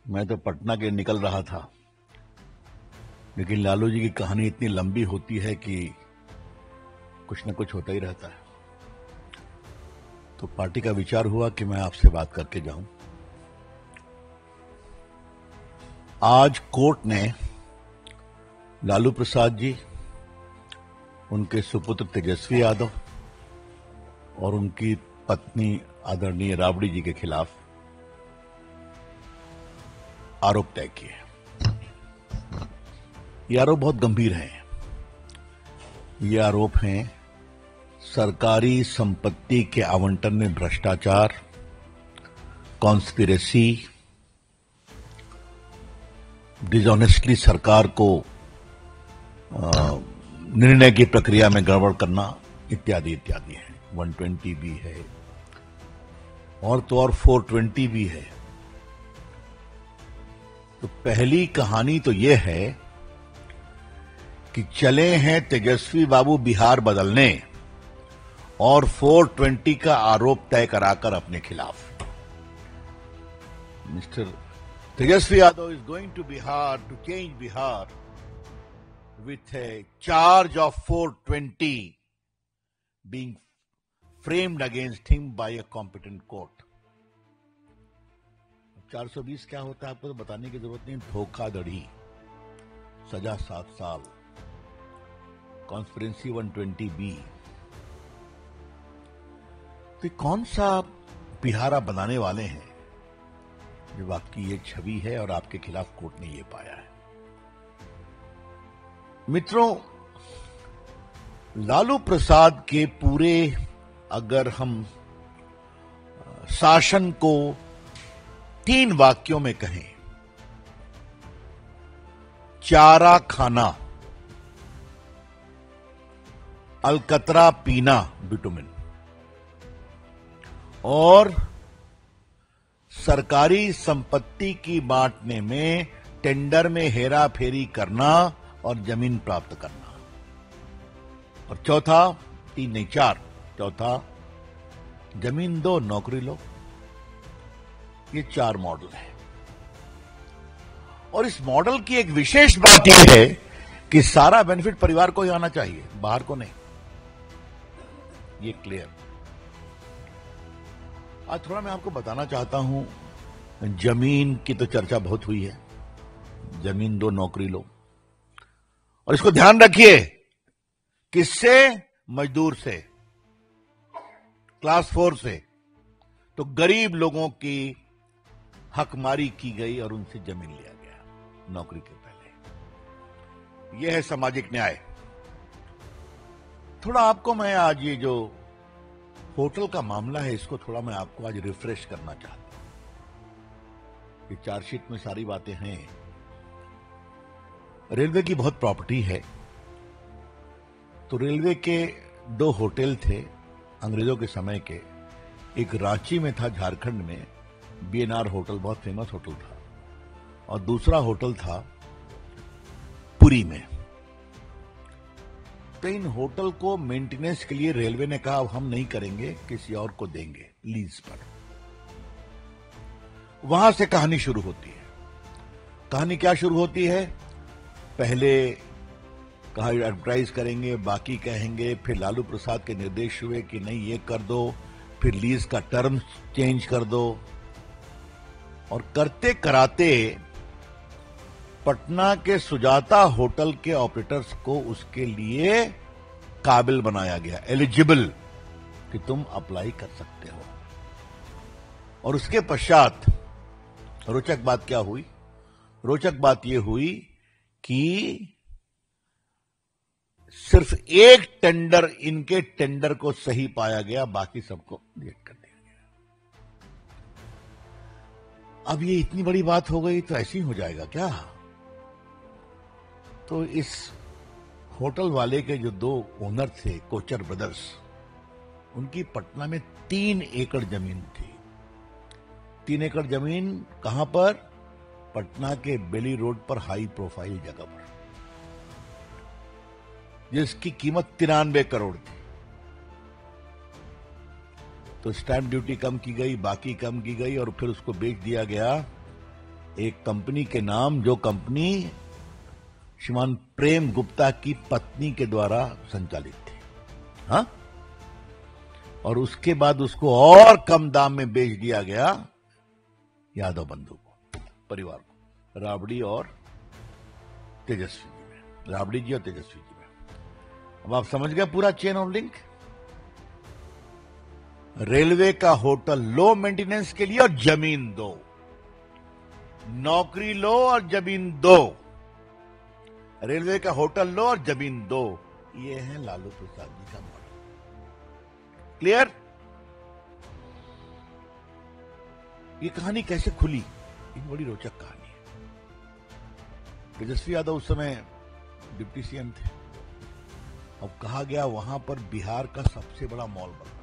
मैं तो पटना के निकल रहा था, लेकिन लालू जी की कहानी इतनी लंबी होती है कि कुछ न कुछ होता ही रहता है। तो पार्टी का विचार हुआ कि मैं आपसे बात करके जाऊं। आज कोर्ट ने लालू प्रसाद जी, उनके सुपुत्र तेजस्वी यादव और उनकी पत्नी आदरणीय राबड़ी जी के खिलाफ आरोप तय किए। ये आरोप बहुत गंभीर हैं। ये आरोप हैं सरकारी संपत्ति के आवंटन में भ्रष्टाचार, कॉन्स्पिरेसी, डिसऑनेस्टली सरकार को निर्णय की प्रक्रिया में गड़बड़ करना इत्यादि इत्यादि है। 120 भी है और तो और 420 भी है। तो पहली कहानी तो यह है कि चले हैं तेजस्वी बाबू बिहार बदलने और 420 का आरोप तय कराकर अपने खिलाफ। Mister Tejashwi Yadav is going to Bihar to change Bihar with a charge of 420 being framed against him by a competent court. 420 क्या होता है आपको तो बताने की जरूरत नहीं। धोखाधड़ी, सजा 7 साल, कॉन्स्पिरेसी 120B। तो कौन सा बिहारा बनाने वाले हैं जब आपकी ये छवि है और आपके खिलाफ कोर्ट ने ये पाया है। मित्रों, लालू प्रसाद के पूरे अगर हम शासन को 3 वाक्यों में कहें, चारा खाना, अलकतरा पीना बिटुमिन और सरकारी संपत्ति की बांटने में टेंडर में हेरा फेरी करना और जमीन प्राप्त करना, और चौथा 3 नहीं 4, चौथा जमीन दो नौकरी लो। ये 4 मॉडल है। और इस मॉडल की एक विशेष बात यह है कि सारा बेनिफिट परिवार को ही आना चाहिए, बाहर को नहीं। ये क्लियर। आज थोड़ा मैं आपको बताना चाहता हूं, जमीन की तो चर्चा बहुत हुई है। जमीन दो नौकरी लो, और इसको ध्यान रखिए, किससे? मजदूर से, क्लास 4 से। तो गरीब लोगों की हकमारी की गई और उनसे जमीन लिया गया नौकरी के पहले। यह है सामाजिक न्याय। थोड़ा आपको मैं आज ये जो होटल का मामला है, इसको थोड़ा मैं आपको आज रिफ्रेश करना चाहता हूं। ये चार्जशीट में सारी बातें हैं। रेलवे की बहुत प्रॉपर्टी है। तो रेलवे के 2 होटल थे अंग्रेजों के समय के। एक रांची में था, झारखंड में, बीएनआर होटल, बहुत फेमस होटल था, और दूसरा होटल था पुरी में। तो इन होटल को मेंटेनेंस के लिए रेलवे ने कहा अब हम नहीं करेंगे, किसी और को देंगे लीज पर। वहां से कहानी शुरू होती है। कहानी क्या शुरू होती है? पहले कहा एडवर्टाइज करेंगे, बाकी कहेंगे, फिर लालू प्रसाद के निर्देश हुए कि नहीं ये कर दो, फिर लीज का टर्म चेंज कर दो, और करते कराते पटना के सुजाता होटल के ऑपरेटर्स को उसके लिए काबिल बनाया गया, एलिजिबल, कि तुम अप्लाई कर सकते हो। और उसके पश्चात रोचक बात क्या हुई? रोचक बात यह हुई कि सिर्फ एक टेंडर, इनके टेंडर को सही पाया गया, बाकी सबको रिजेक्ट कर दिया गया। अब ये इतनी बड़ी बात हो गई तो ऐसे ही हो जाएगा क्या? तो इस होटल वाले के जो 2 ओनर थे, कोचर ब्रदर्स, उनकी पटना में 3 एकड़ जमीन थी। 3 एकड़ जमीन कहां पर? पटना के बेली रोड पर, हाई प्रोफाइल जगह पर, जिसकी कीमत 93 करोड़ थी। तो स्टैंप ड्यूटी कम की गई, बाकी कम की गई, और फिर उसको बेच दिया गया एक कंपनी के नाम, जो कंपनी श्रीमान प्रेम गुप्ता की पत्नी के द्वारा संचालित थी। हाँ, और उसके बाद उसको और कम दाम में बेच दिया गया यादव बंधु को, परिवार को, राबड़ी और तेजस्वी जी में, राबड़ी जी और तेजस्वी जी में। अब आप समझ गए पूरा चेन ऑफ लिंक। रेलवे का होटल लो मेंटेनेंस के लिए और जमीन दो, नौकरी लो और जमीन दो, रेलवे का होटल लो और जमीन दो, ये है लालू प्रसाद जी का मॉडल। क्लियर? ये कहानी कैसे खुली, एक बड़ी रोचक कहानी है। तेजस्वी यादव उस समय डिप्टी सीएम थे। अब कहा गया वहां पर बिहार का सबसे बड़ा मॉल बन रहा है।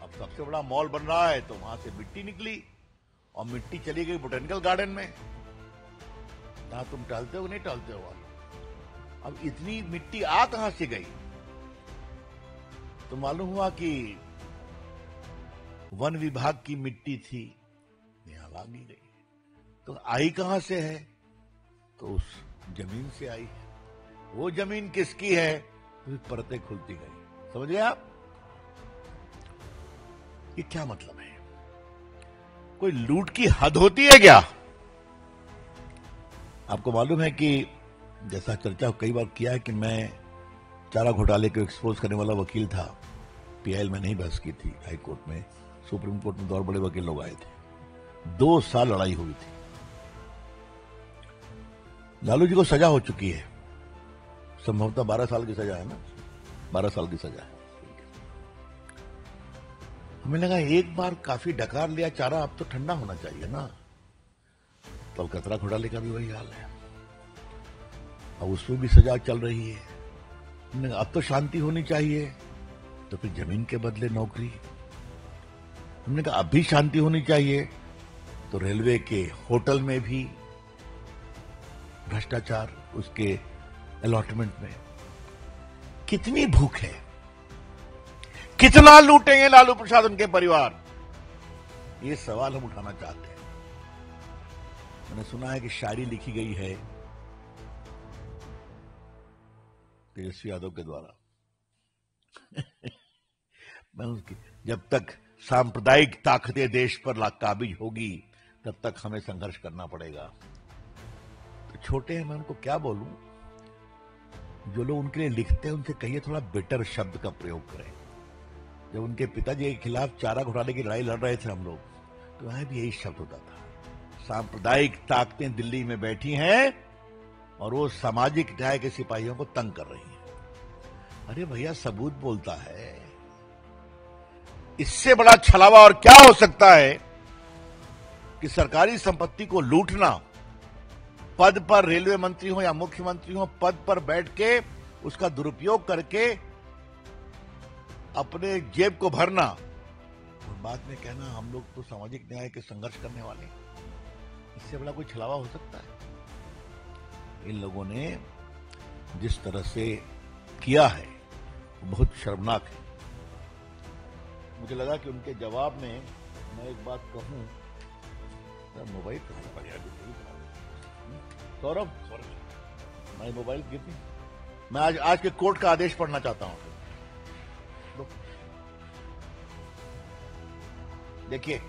अब सबसे बड़ा मॉल बन रहा है तो वहां से मिट्टी निकली और मिट्टी चली गई बोटेनिकल गार्डन में। यहां तुम टहलते हो नहीं टहलते हो वालों। अब इतनी मिट्टी आ कहां से गई? तो मालूम हुआ कि वन विभाग की मिट्टी थी, यहां लागी गई। तो आई कहां से है? तो उस जमीन से आई है। वो जमीन किसकी है? तो परतें खुलती गई। समझ गए आप? ये क्या मतलब है? कोई लूट की हद होती है क्या? आपको मालूम है कि जैसा चर्चा कई बार किया है कि मैं चारा घोटाले को एक्सपोज करने वाला वकील था। पीआईएल में नहीं बहस की थी, हाई कोर्ट में, सुप्रीम कोर्ट में 2 और बड़े वकील लोग आए थे। 2 साल लड़ाई हुई थी। लालू जी को सजा हो चुकी है, संभवतः 12 साल की सजा है ना, 12 साल की सजा है। हमें लगा एक बार काफी डकार लिया चारा, अब तो ठंडा होना चाहिए ना। तो कतरा घोटाले का भी वही हाल है, अब उसमें भी सजा चल रही है। हमने कहा अब तो शांति होनी चाहिए, तो फिर जमीन के बदले नौकरी। हमने कहा अब भी शांति होनी चाहिए, तो रेलवे के होटल में भी भ्रष्टाचार, उसके अलॉटमेंट में। कितनी भूख है, कितना लूटेंगे लालू प्रसाद उनके परिवार? ये सवाल हम उठाना चाहते हैं। मैंने सुना है कि शायरी लिखी गई है तेजस्वी यादव के द्वारा। मैं उसकी, जब तक सांप्रदायिक ताकतें देश पर काबिज होगी तब तक हमें संघर्ष करना पड़ेगा। तो छोटे हैं, मैं उनको क्या बोलूं? जो लोग उनके लिए लिखते हैं उनसे कहिए थोड़ा बेटर शब्द का प्रयोग करें। जब उनके पिताजी के खिलाफ चारा घोटाले की लड़ाई लड़ रहे थे हम लोग, तो वहां भी यही शब्द होता था, सांप्रदायिक ताकतें दिल्ली में बैठी हैं और वो सामाजिक न्याय के सिपाहियों को तंग कर रही हैं। अरे भैया, सबूत बोलता है। इससे बड़ा छलावा और क्या हो सकता है कि सरकारी संपत्ति को लूटना, पद पर रेलवे मंत्री हो या मुख्यमंत्री हो, पद पर बैठ के उसका दुरुपयोग करके अपने जेब को भरना और बाद में कहना हम लोग तो सामाजिक न्याय के संघर्ष करने वाले हैं। इससे बड़ा कोई छलावा हो सकता है? इन लोगों ने जिस तरह से किया है वो बहुत शर्मनाक है। मुझे लगा कि उनके जवाब में मैं एक बात कहूं। मोबाइल कहां पड़ गया? सौरभ, मैं मोबाइल गिरती। मैं आज के कोर्ट का आदेश पढ़ना चाहता हूं। देखिए,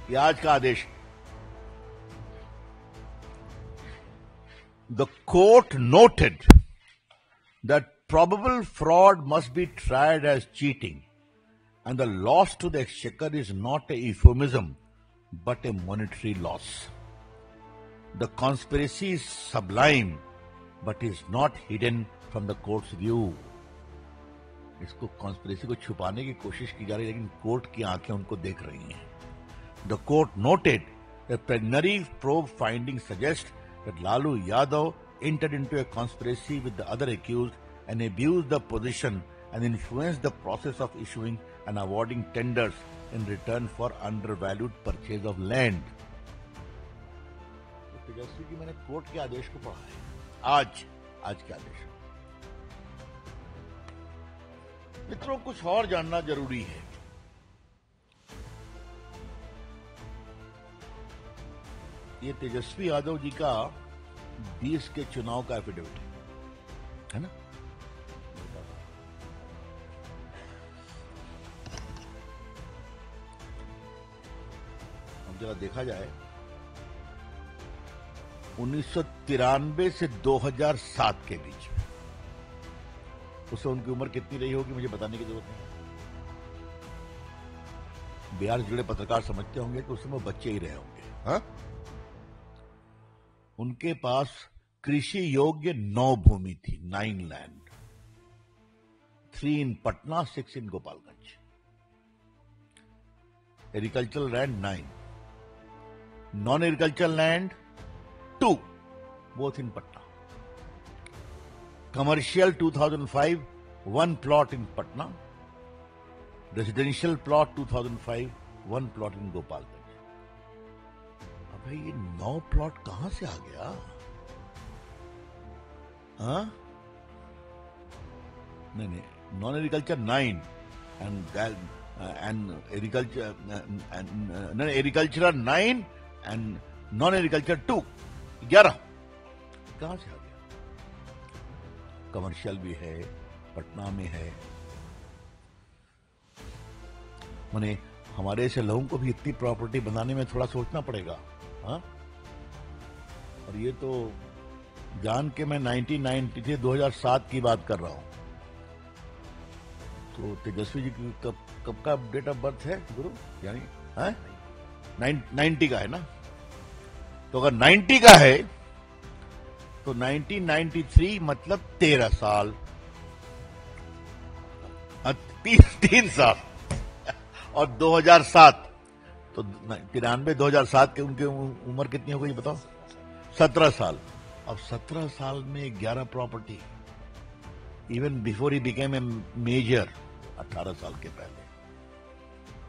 ये आज का आदेश। The court noted that probable fraud must be tried as cheating, and the loss to the exchequer is not a euphemism but a monetary loss. The conspiracy is sublime but is not hidden from the court's view. इसको conspiracy को छुपाने की कोशिश की जा रही है, लेकिन कोर्ट की आंखें उनको देख रही हैं. The court noted that preliminary probe findings suggest that Lalu Yadav entered into a conspiracy with the other accused and abused the position and influenced the process of issuing and awarding tenders in return for undervalued purchase of land. तो तेजस्वी जी, मैंने court के आदेश को पढ़ा है, आज के आदेश. मित्रों, कुछ और जानना जरूरी है. ये तेजस्वी यादव जी का 20 के चुनाव का एफिडेविट है ना। अब जरा देखा जाए 1993 से 2007 के बीच में, उससे उनकी उम्र कितनी रही होगी मुझे बताने की जरूरत नहीं। बिहार से जुड़े पत्रकार समझते होंगे कि उस समय बच्चे ही रहे होंगे। हाँ? उनके पास कृषि योग्य 9 भूमि थी, 9 land, 3 in Patna, 6 in Gopalganj. Agricultural land 9, non agricultural land 2, both in Patna. Commercial 2005, 1 plot in Patna. Residential plot 2005, 1 plot in Gopalganj. अबे ये 9 प्लॉट कहां से आ गया? हाँ? नहीं, non agriculture 9 and agriculture 9 and non agriculture 2, 11 कहां से आ गया? कमर्शियल भी है, पटना में है। माने हमारे ऐसे लोगों को भी इतनी प्रॉपर्टी बनाने में थोड़ा सोचना पड़ेगा। हाँ? और ये तो जान के मैं 2007 की बात कर रहा हूं। तो तेजस्वी जी की कब का डेट ऑफ बर्थ है गुरु? यानी 90 का है ना। तो अगर 90 का है तो 1993 मतलब 13 साल, 3 साल। और 2007 तो 93-2007 के उनकी उम्र कितनी हो गई बताओ? 17 साल। अब 17 साल में 11 property, even before he became a major, 18 साल के पहले।